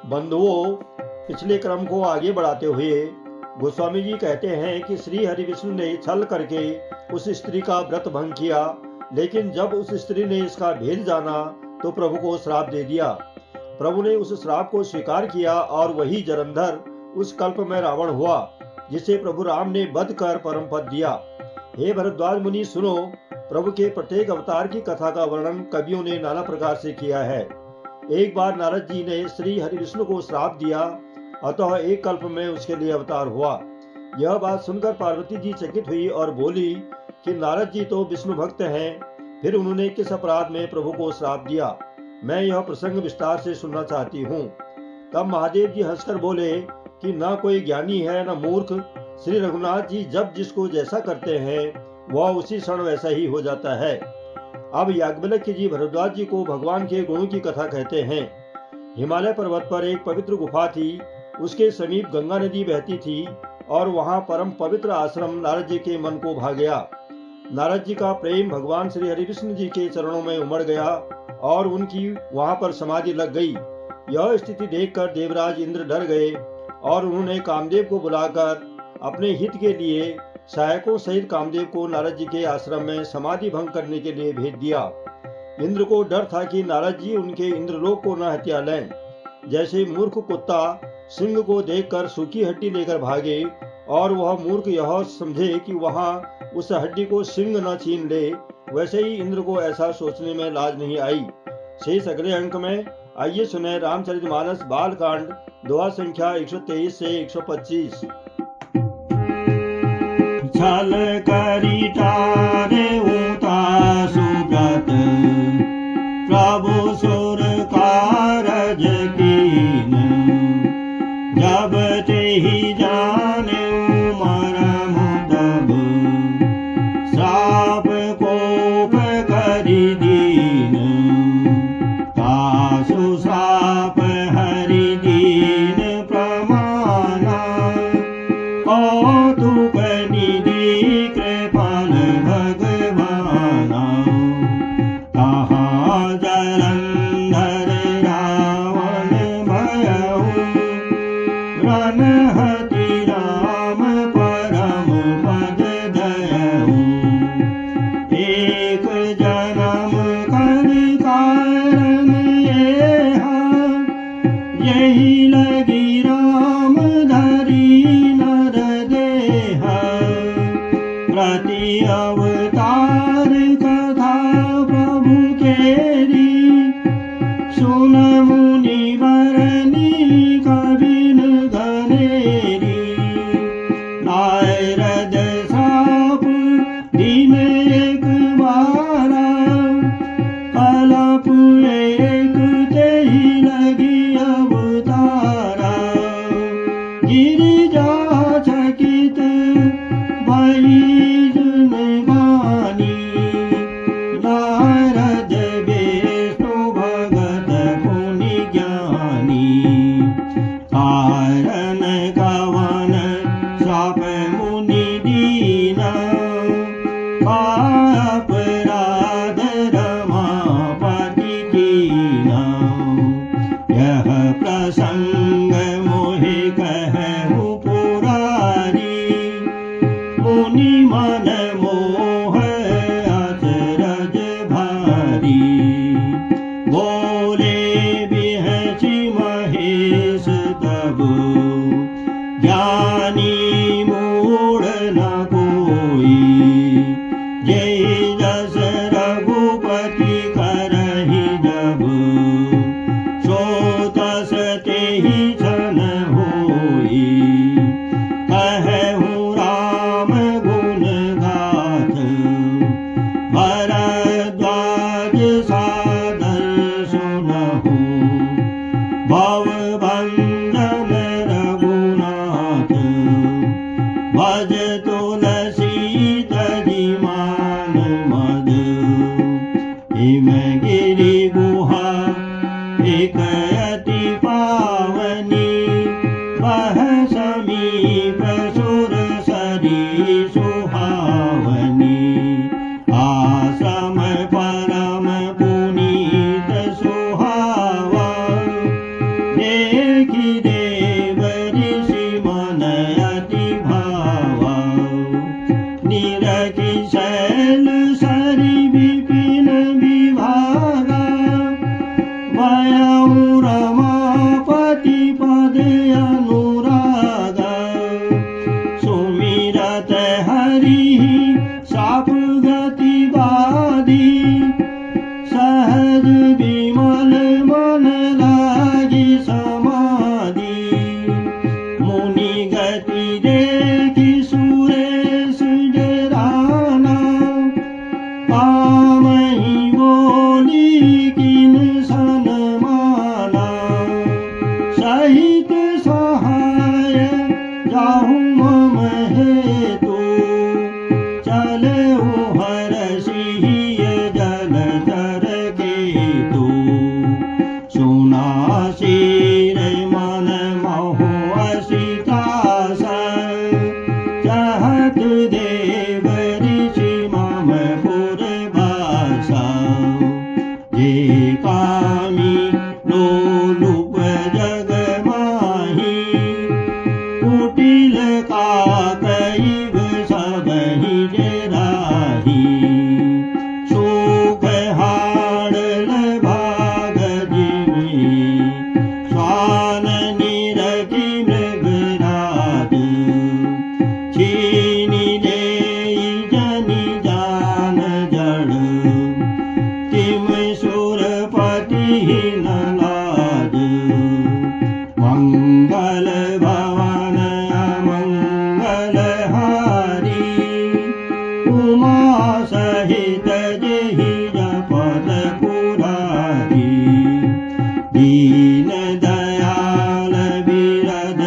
बंधुओं, पिछले क्रम को आगे बढ़ाते हुए गोस्वामी जी कहते हैं कि श्री हरि विष्णु ने छल करके उस स्त्री का व्रत भंग किया, लेकिन जब उस स्त्री ने इसका भेद जाना तो प्रभु को श्राप दे दिया। प्रभु ने उस श्राप को स्वीकार किया और वही जलंधर उस कल्प में रावण हुआ, जिसे प्रभु राम ने वध कर परम पद दिया। हे भरद्वाज मुनि सुनो, प्रभु के प्रत्येक अवतार की कथा का वर्णन कवियों ने नाना प्रकार से किया है। एक बार नारद जी ने श्री हरि विष्णु को श्राप दिया, अतः एक कल्प में उसके लिए अवतार हुआ। यह बात सुनकर पार्वती जी चकित हुई और बोली कि नारद जी तो विष्णु भक्त हैं, फिर उन्होंने किस अपराध में प्रभु को श्राप दिया? मैं यह प्रसंग विस्तार से सुनना चाहती हूँ। तब महादेव जी हंसकर बोले कि न कोई ज्ञानी है न मूर्ख। श्री रघुनाथ जी जब जिसको जैसा करते हैं वह उसी क्षण वैसा ही हो जाता है। अब याज्ञवल्क्य जी भरद्वाज जी को भगवान के गुणों की कथा कहते हैं। हिमालय पर्वत पर एक पवित्र गुफा थी, उसके समीप गंगा नदी बहती थी और वहां परम पवित्र आश्रम नारद जी के मन को भा गया। नारद जी का प्रेम भगवान श्री हरि विष्णु जी के चरणों में उमड़ गया और उनकी वहां पर समाधि लग गई। यह स्थिति देखकर देवराज इंद्र डर गए और उन्होंने कामदेव को बुलाकर अपने हित के लिए सहायकों सहित कामदेव को नारद जी के आश्रम में समाधि भंग करने के लिए भेज दिया। इंद्र को डर था कि नारद जी उनके इंद्रलोक को न हत्या लें। जैसे मूर्ख कुत्ता सिंह को देखकर सूखी हड्डी लेकर भागे और वह मूर्ख यह समझे कि वहां उस हड्डी को सिंह न छीन ले, वैसे ही इंद्र को ऐसा सोचने में लाज नहीं आई। शेष अगले अंक में आइए सुने रामचरितमानस बालकांड दोहा संख्या 123 से 125। छल करी तारे उता सुब्रत, प्रभु सुर कारज कीन। जब ते ही जाने मरम तब, श्राप कोप करी दीन। तासु श्राप हरि दीन प्रमाना, कौतुक निधि कृपाल भगवाना। कहाँ जलंधर रावण भयउ, रणहति राम परम पद दयउ। एक जन्म कर कारण येहा, यही लगी राम धरी नर देहा। प्रति अवतार कथा प्रभु केरी, सुन मुनि बरनी कबिन घनेरी। नारद साप दिन एक बारा, कलप एक तेहि लगी अवतारा। गिरिजा चकित भई जुन बानी, नारद विष्णु भगत पुनि ज्ञानी। कारण कवन श्राप मुनि दीना, अपराध रमापति कीना। यह प्रसंग मोहि कहूँ पुरारी, मुनि मन मोह अचरज भारी। बोले बिहचि महेश तब, ज्ञानी मूढ़ न कोई। जय जस रघुपति करहि जब, सो तस तेहि क्षण होई। कहूँ राम गुण गाथ, भरद्वाज सादर सुनहु। भव भंजन रघुनाथ, भज तुलसी तजि मान मद। हिमगिरि गुहा एक अति पावनी, वह समीप सुर सरी सुहावनी। आश्रम परम पुनीत सुहावा, देखी देव ऋषि मन अति भावा निरखी शैल सरि विपिन विभागा भयउ रमापति पद अनुरागा सुमिरत हरि साप गति बाधी सहज विमल मन लागी समाधि मुनि गति देखी सुरेश डराना पामहि बोली किन सनमाना सहित सहाय जाहु मम हेतु चलहु हरषिय जलधर केतु सुनासीर मन मोह असितास चाहत देव ऋषि मम पुरवासा जे कामी लोलुप जग माही कुटिल काकैव सबहि जराही सुख हाड़ल भाग जिमि स्वान निरखि मृगराज छीनि लेई जनि जान जड़ तिम सुरपति न लाज मंगल भवन अमंगल हारी उमा सहित जेहि जपत पुरारी दीन दयाल बिरद